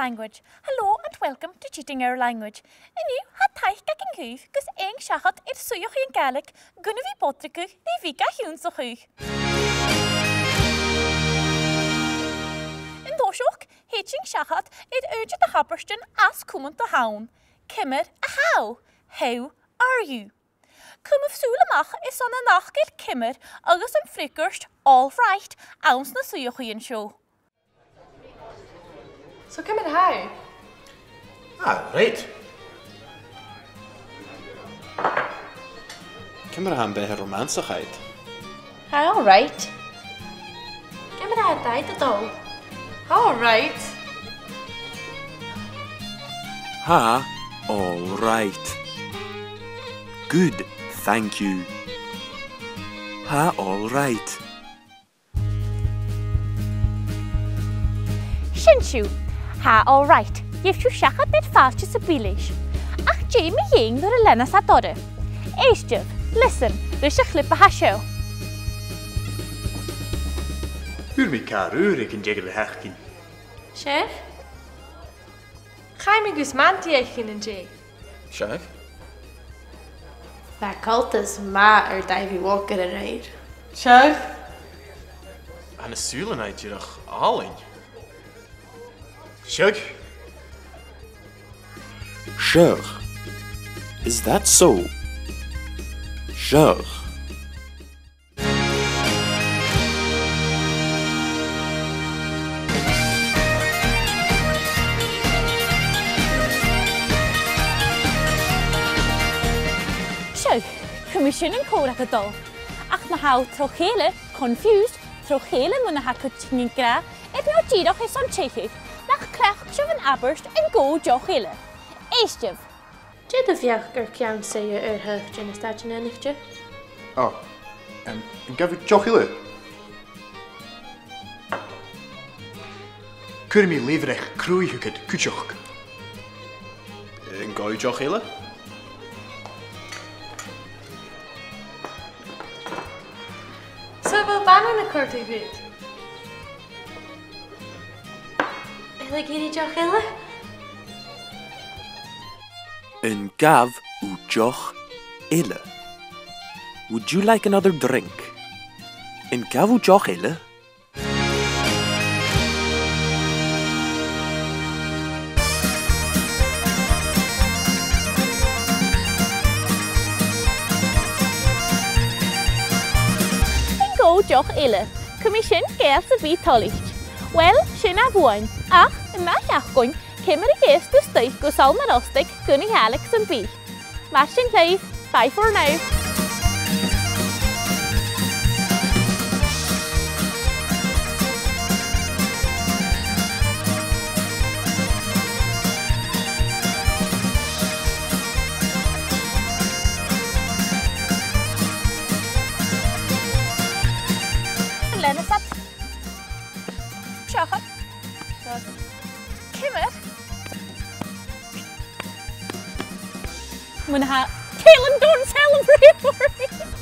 language. Hello and welcome to Cheating Our Language. Inu ha taich gag yn hwf, gys shachad swyach yn Gaelic, gynnu fi botricwch, neu fi ga hiwn so hwch. Yn dosiwch, shachad urge the haberston as cwmwnt o hawn. Cymmer a how. How are you? Cwmwf sŵlamach on a nachgil cymmer agus yn fricwrst all right, awns na swyach yn show. So come and how? Right. Come and have a ionnsachadh. All right. Come and have that though. All right. All right. Good, thank you. All right. Shinshu. All right. You've to shachad bit fast to Sabhal. Ach Jamie Ying the h-oileanaich. Eistef, listen, there's a clip of a show. Hwyr mi carwr ik yn jegel hechgyn. Chef? Ga je me gus manti eichin in jay? Chef? That cult is ma Davy Walker a raid. Chef? An y h-oileanaich yrach alling. Shug? Sure. Is that so? Sure. So, commission and code at the door. Ach na how trochele, confused, trochele mun ha kuching gra, et no gidoch is on chechi. Nach klach sjof an aberst en go jochele. Eistef. Did the fiach cean say your hug in a station anichte? Oh, and gaf i jochile? Cwr mi leifrech crwy hwgyd cwtioch. Yn goi jochile? So wel ban in a curty bit. Like any jochile? Yn gaf w joch ille. Would you like another drink? Yn gaf w joch ille? En go joch ille. Commission geels a bit tolicht. Wel, sin a bwain. Ach, yn ma achgoin, cymmer I geest to stuig go Sabhal Mòr Ostaig gunnig Gaelic yn byd. Martin Clay, bye for now. h-oileanaich. Shachad. Cymmer. Mwyn ha Caelan, don't celebrate for me.